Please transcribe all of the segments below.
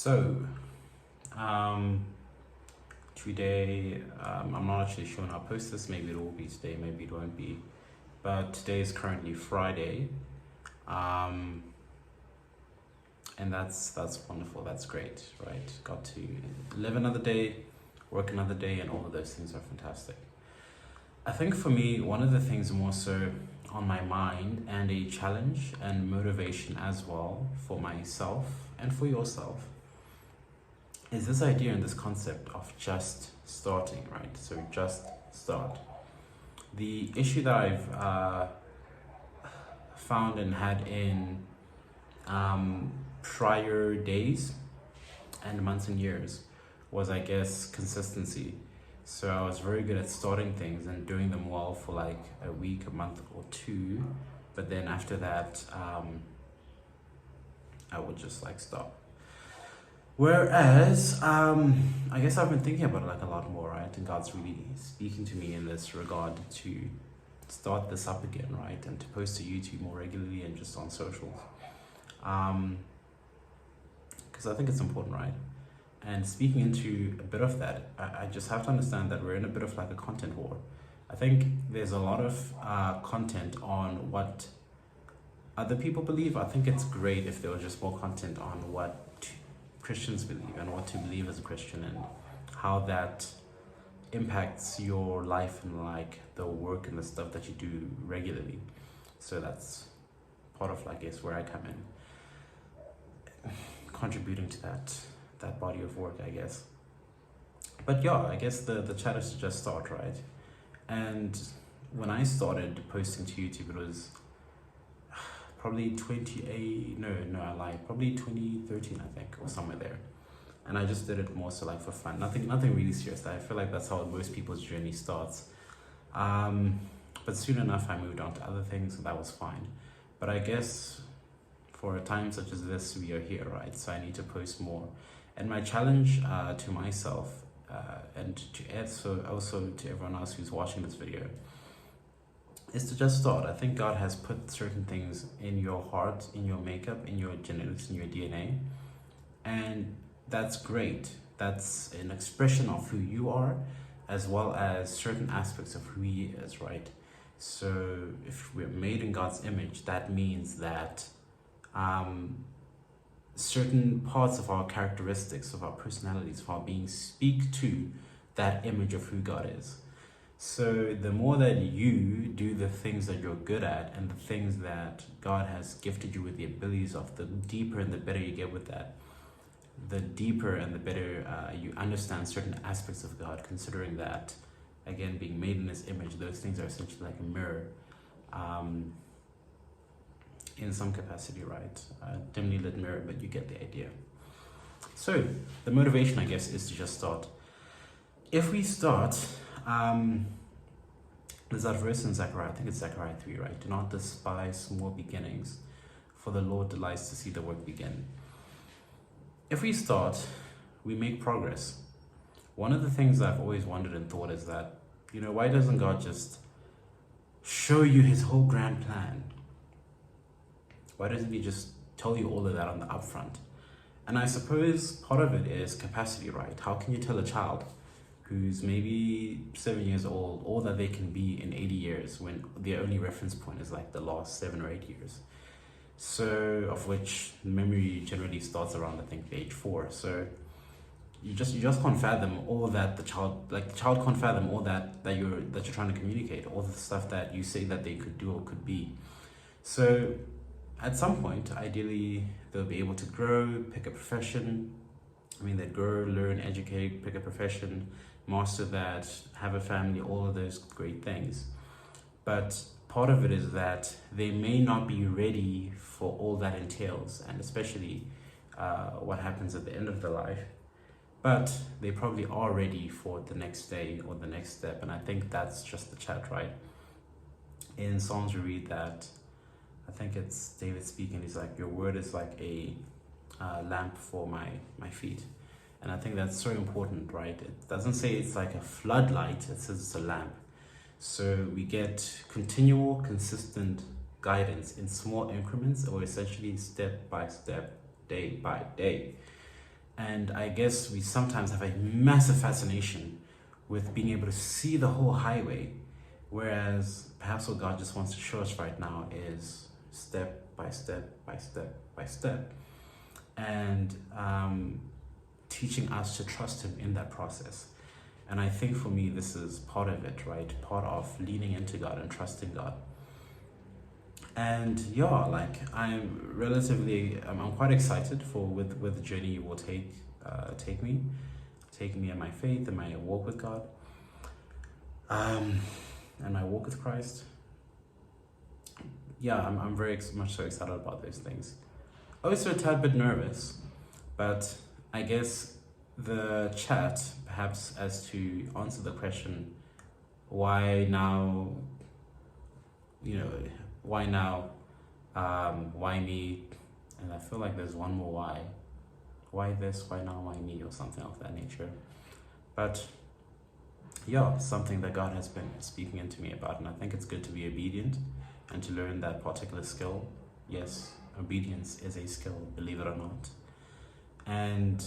So, um, today, I'm not actually sure when I'll post this. Maybe it will be today, maybe it won't be. But today is currently Friday, um, and that's wonderful. That's great, right? Got to live another day, work another day, and all of those things are fantastic. I think for me, one of the things more so on my mind and a challenge and motivation as well for myself and for yourself is this idea and this concept of just starting, right? So just start. The issue that I've found and had in prior days and months and years was, I guess, consistency. So I was very good at starting things and doing them well for like a week, a month, or two, but then after that, I would just like stop. Whereas, I guess I've been thinking about it like a lot more, right? And God's really speaking to me in this regard to start this up again, right? And to post to YouTube more regularly and just on socials. Because I think it's important, right? And speaking into a bit of that, I just have to understand that we're in a bit of like a content war. I think there's a lot of content on what other people believe. I think it's great if there was just more content on what Christians believe and what to believe as a Christian and how that impacts your life and like the work and the stuff that you do regularly. So that's part of, I guess, where I come in, contributing to that body of work, I guess. But yeah, I guess the chat is to just start, right? And when I started posting to YouTube, it was probably I lied, probably 2013, I think, or somewhere there. And I just did it more so like for fun, nothing really serious. I feel like that's how most people's journey starts. But soon enough, I moved on to other things, and that was fine. But I guess for a time such as this, we are here, right? So I need to post more. And my challenge to myself and to Ed, so also to everyone else who's watching this video, is to just start. I think God has put certain things in your heart, in your makeup, in your genetics, in your DNA, and that's great. That's an expression of who you are, as well as certain aspects of who He is, right? So if we're made in God's image, that means that certain parts of our characteristics, of our personalities, of our being, speak to that image of who God is. So the more that you do the things that you're good at and the things that God has gifted you with the abilities of, the deeper and the better you get with that. The deeper and the better you understand certain aspects of God, considering that, again, being made in His image, those things are essentially like a mirror in some capacity, right? Dimly lit mirror, but you get the idea. So the motivation, I guess, is to just start. If we start, there's that verse in Zechariah, I think it's Zechariah 3, right? Do not despise small beginnings, for the Lord delights to see the work begin. If we start, we make progress. One of the things I've always wondered and thought is that, why doesn't God just show you His whole grand plan? Why doesn't He just tell you all of that on the upfront? And I suppose part of it is capacity, right? How can you tell a child who's maybe 7 years old all that they can be in 80 years when their only reference point is like the last 7 or 8 years? So, of which memory generally starts around, I think, age 4. So you just can't fathom all that the child can't fathom all that you're trying to communicate, all the stuff that you say that they could do or could be. So at some point, ideally, they'll be able to grow, pick a profession. They'd grow, learn, educate, pick a profession, master that, have a family, all of those great things. But part of it is that they may not be ready for all that entails, and especially what happens at the end of their life. But they probably are ready for the next day or the next step, and I think that's just the chat, right? In Psalms we read that, I think it's David speaking, he's like, your word is like a lamp for my feet. And I think that's so important, right? It doesn't say it's like a floodlight, it says it's a lamp. So we get continual, consistent guidance in small increments, or essentially step by step, day by day. And I guess we sometimes have a massive fascination with being able to see the whole highway, whereas perhaps what God just wants to show us right now is step by step by step by step, and teaching us to trust Him in that process. And I think for me, this is part of it, right? Part of leaning into God and trusting God. And yeah, like I'm quite excited for with the journey He will take me in my faith and my walk with God, and my walk with Christ. Yeah, I'm very much so excited about those things. Also a tad bit nervous, but I guess the chat, perhaps as to answer the question, why now, why now, why me, and I feel like there's one more why this, why now, why me, or something of that nature. But yeah, something that God has been speaking into me about, and I think it's good to be obedient and to learn that particular skill. Yes, obedience is a skill, believe it or not. And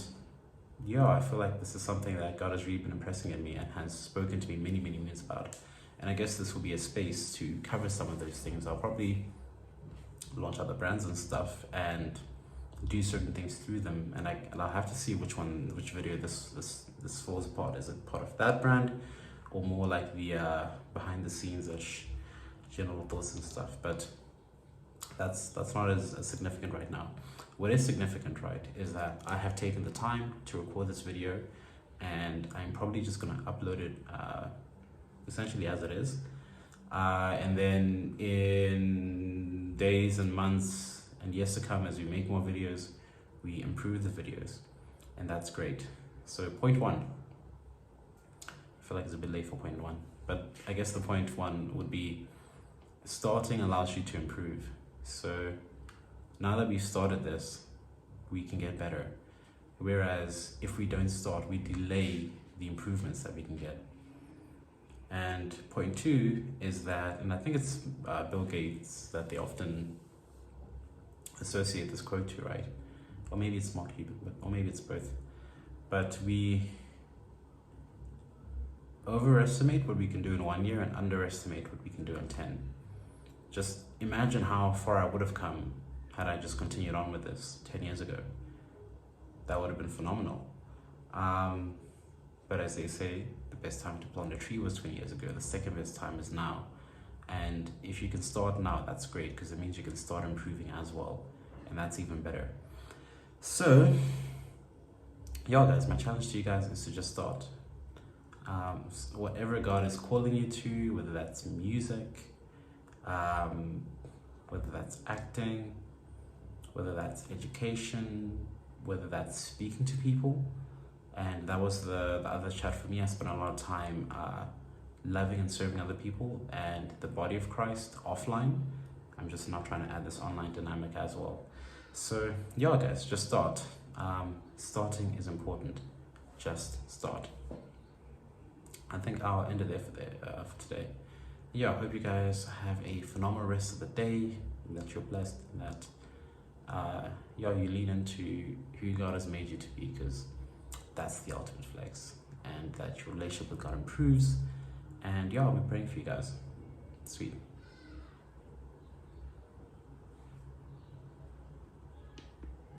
yeah, I feel like this is something that God has really been impressing in me and has spoken to me many moons about. And I guess this will be a space to cover some of those things. I'll probably launch other brands and stuff and do certain things through them, and I'll have to see which video this falls apart. Is it part of that brand, or more like the behind the scenes-ish general thoughts and stuff? But that's not as significant right now. What is significant, right, is that I have taken the time to record this video, and I'm probably just gonna upload it essentially as it is, and then in days and months and years to come, as we make more videos, we improve the videos, and that's great. So point one, I feel like it's a bit late for point one, but I guess the point one would be starting allows you to improve. So now that we've started this, we can get better. Whereas if we don't start, we delay the improvements that we can get. And point two is that, and I think it's Bill Gates that they often associate this quote to, right? Or maybe it's Mark Cuban, or maybe it's both. But we overestimate what we can do in 1 year and underestimate what we can do in 10. Just imagine how far I would have come had I just continued on with this 10 years ago. That would have been phenomenal. But as they say, the best time to plant a tree was 20 years ago. The second best time is now. And if you can start now, that's great, because it means you can start improving as well. And that's even better. So, yeah, guys, my challenge to you guys is to just start. Whatever God is calling you to, whether that's music, whether that's acting, whether that's education, whether that's speaking to people. And that was the other chat for me. I spent a lot of time loving and serving other people and the body of Christ offline. I'm just not trying to add this online dynamic as well. So yeah, guys, just start. Starting is important. Just start. I think I'll end it there for today. Yeah, I hope you guys have a phenomenal rest of the day, that you're blessed, that you lean into who God has made you to be, because that's the ultimate flex, and that your relationship with God improves. And yeah, I'll be praying for you guys. Sweet.